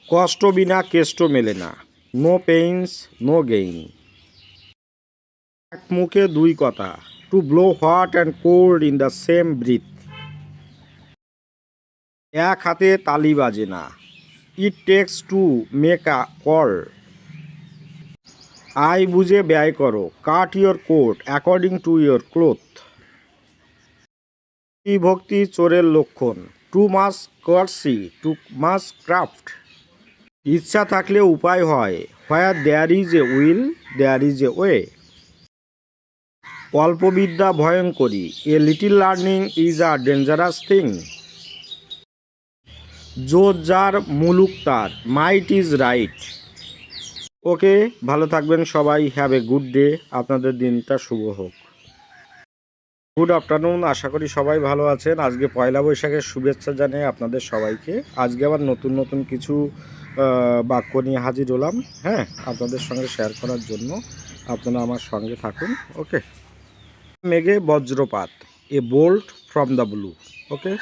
কষ্ট বিনা কেষ্ট মেলে না, নো পেইনস নো গেইন। এক মুখে দুই কথা, to blow hot and cold in the same breath. এক হাতে তালি বাজে না, it takes two make a call. আয় বুঝে ব্যয় করো, cut your coat according to your cloth. ভক্তি চোরের লক্ষণ, too much courtesy too much craft. ইচ্ছা থাকলে উপায় হয়, where there is a will there is a way. অল্প বিদ্যা ভয়ঙ্করী, a little learning is a dangerous thing. জোর যার মুলুক তার, মাইট ইজ রাইট। ওকে, ভালো থাকবেন সবাই, হ্যাভ এ গুড ডে। আপনাদের দিনটা শুভ হোক। গুড আফটারনুন, আশা করি সবাই ভালো আছেন। আজকে পয়লা বৈশাখের শুভেচ্ছা জানিয়ে আপনাদের সবাইকে আজকে আবার নতুন নতুন কিছু বাক্য নিয়ে হাজির হলাম, হ্যাঁ, আপনাদের সঙ্গে শেয়ার করার জন্য। আপনারা আমার সঙ্গে থাকুন। ওকে। মেঘে বজ্রপাত, a bolt from the blue. Okay.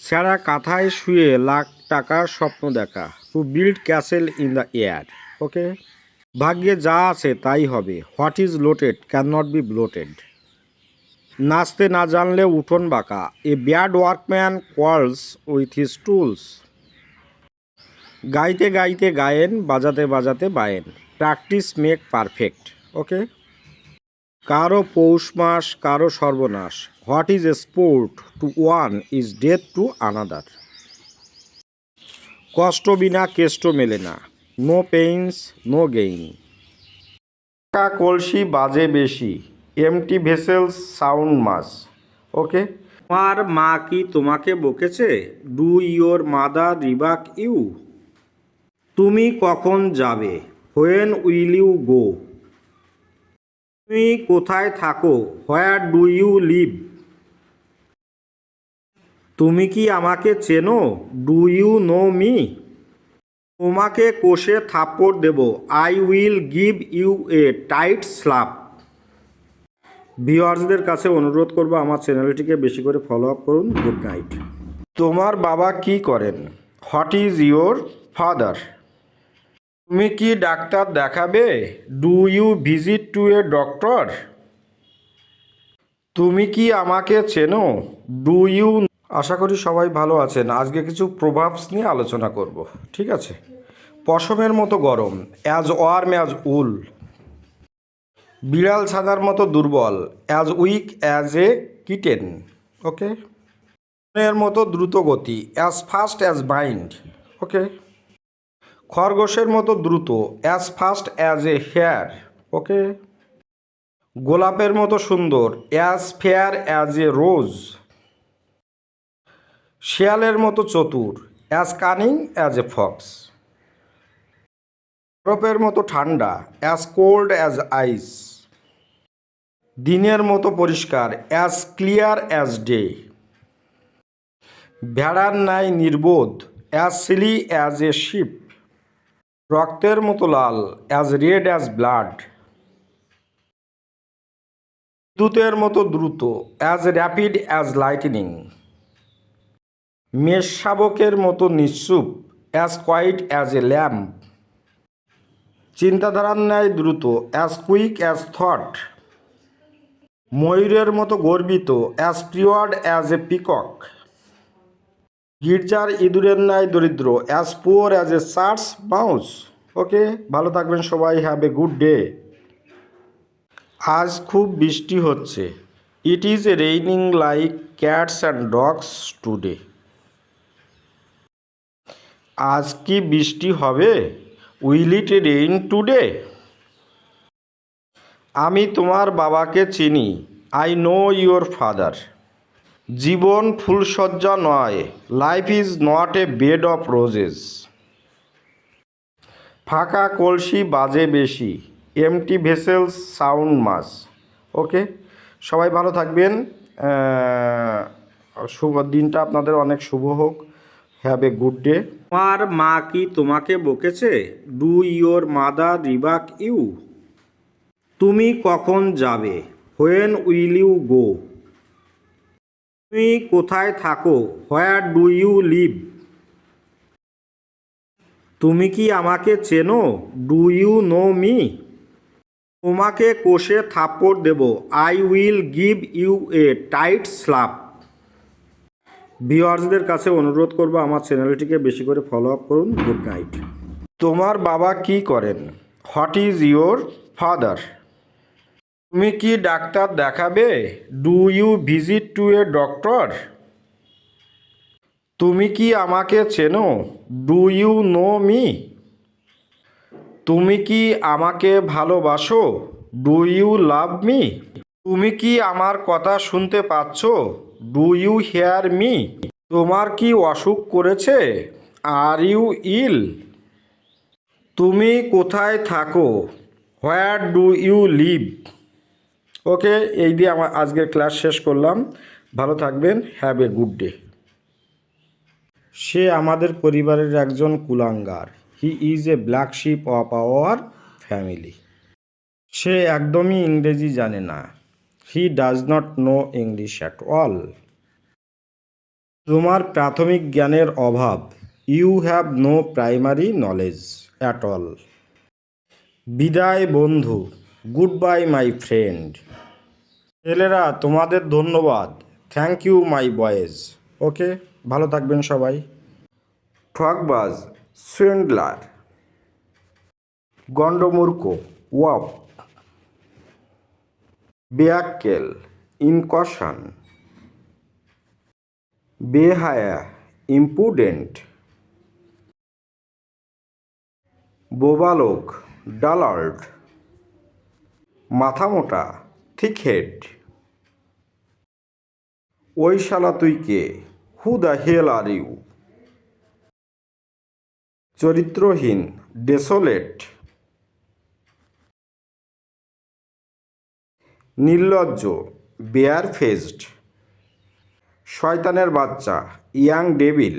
ছেঁড়া কাঁথায় শুয়ে লাখ টাকার স্বপ্ন দেখা, to build castle in the air. Okay. ভাগ্যে যা আছে তাই হবে, what is lotted can not be blotted. নাচতে না জানলে উঠোন বাঁকা, a bad workman quarrels with his tools. গাইতে গাইতে গায়েন, বাজাতে বাজাতে বায়েন, প্র্যাকটিস মেক পারফেক্ট। ওকে। কারো পৌষ মাস কারো সর্বনাশ, what is a sport to one is death to another. কষ্ট বিনা কেষ্ট মেলে না, নো পেইনস নো গেইন। টাকা কলসি বাজে বেশি, এমটি ভেসেলস সাউন্ড মাস। ওকে। তোমার মা কি তোমাকে বকেছে, ডু ইয়োর মাদার রিবাক ইউ। তুমি কখন যাবে, হোয়েন উইল ইউ গো। তুমি কোথায় থাকো, হোয়ার ডু ইউ লিভ। তুমি কি আমাকে চেনো, ডু ইউ নো মি। তোমাকে কষে থাপ্পড় দেব, I will give you a tight slap. ভিউয়ার্সদের কাছে অনুরোধ করব আমার চ্যানেলটিকে বেশি করে ফলো আপ করুন। Good night. তোমার বাবা কি করেন, হোয়াট ইজ ইয়োর ফাদার। তুমি কি ডাক্তার দেখাবে, do you visit to a doctor. তুমি কি আমাকে চেনো, ডু ইউ। আশা করি সবাই ভালো আছেন। আজকে কিছু প্রভাবস নিয়ে আলোচনা করব, ঠিক আছে। পশমের মতো গরম, অ্যাজ ওয়ার্ম অ্যাজ উল। বিড়াল ছানার মতো দুর্বল, as weak as a kitten. Okay. এর মতো দ্রুত গতি, as fast as mind. Okay. খরগোশের মতো দ্রুত, as fast as a hare. Okay. গোলাপের মতো সুন্দর, as fair as a rose. শেয়ালের মতো চতুর, as cunning as a fox. বরফের মতো ঠান্ডা, অ্যাজ কোল্ড অ্যাজ আইস। দিনের মতো পরিষ্কার, অ্যাজ ক্লিয়ার অ্যাজ ডে। ভেড়ার ন্যায় নির্বোধ, as silly as a sheep. রক্তের মতো লাল, অ্যাজ রেড অ্যাজ ব্লাড। বিদ্যুতের মতো দ্রুত, অ্যাজ র্যাপিড অ্যাজ লাইটনিং। মেষ শাবকের মতো নিশ্চুপ, as quiet as a lamp. চিন্তাধারার ন্যায় দ্রুত, অ্যাজ কুইক অ্যাজ থট। ময়ূরের মতো গর্বিত, as proud as a peacock. গির্জার ইঁদুরের ন্যায় দরিদ্র, as poor as a church mouse. Okay, ভালো থাকবেন সবাই, হ্যাভ এ গুড ডে। আজ খুব বৃষ্টি হচ্ছে, it is a raining like cats and dogs today. আজ কি বৃষ্টি হবে, উইল ইট রেইন টুডে। আমি তোমার বাবাকে চিনি, আই নো ইয়োর ফাদার। জীবন ফুলশয্যা নয়, life is not a bed of roses. ফাঁকা কলসি বাজে বেশি, এমটি ভেসেলস সাউন্ড মাস। ওকে, সবাই ভালো থাকবেন। শুভ দিনটা আপনাদের অনেক শুভ হোক, হ্যাভ এ গুড ডে। তোমার মা কি তোমাকে বকেছে, ডু ইয়োর মাদার রিবাক ইউ। তুমি কখন যাবে, হোয়েন উইল ইউ গো। তুমি কোথায় থাকো, হোয়ার ডু ইউ লিভ। তুমি কি আমাকে চেনো? Do you know me? তোমাকে কষে থাপ্পড় দেব। I will give you a tight slap. ভিউয়ার্সদের কাছে অনুরোধ করব আমার চ্যানেলটিকে বেশি করে ফলো আপ করুন। Good night. তোমার বাবা কি করেন? What is your father? তুমি কি ডাক্তার দেখাবে? Do you visit to a doctor? তুমি কি আমাকে চেনো? Do you know me? তুমি কি আমাকে ভালোবাসো? Do you love me? তুমি কি আমার কথা শুনতে পাচ্ছ? Do you hear me? তোমার কি অসুখ করেছে? Are you ill? তুমি কোথায় থাকো? Where do you live? Okay, এই দিয়ে আমার আজকের ক্লাস শেষ করলাম। ভালো থাকবেন। Have a good day. সে আমাদের পরিবারের একজন কুলাঙ্গার। He is a black sheep of our family. সে একদমই ইংরেজি জানে না। He does not know English at all. তোমার প্রাথমিক জ্ঞানের অভাব। You have no primary knowledge at all. বিদায় বন্ধু। Goodbye my friend. ছেলেরা তোমাদের ধন্যবাদ। Thank you my boys. Okay, ভালো থাকবেন সবাই। ঠকবাজ, সুয়েন্ডলার, গণ্ডমূর্খ, ওয়াপ, বেয়াক্কেল, ইনকশন, বেহায়া, ইম্পুডেন্ট, বোবালোক, ডালার্ড, মাথামোটা, থিকহেড। ওই শালা তুই কে? Who the hell are you? চরিত্রহীন, ডেসোলেট, নির্লজ্জ, বেয়ার ফেসড, শয়তানের বাচ্চা, ইয়াং ডেভিল।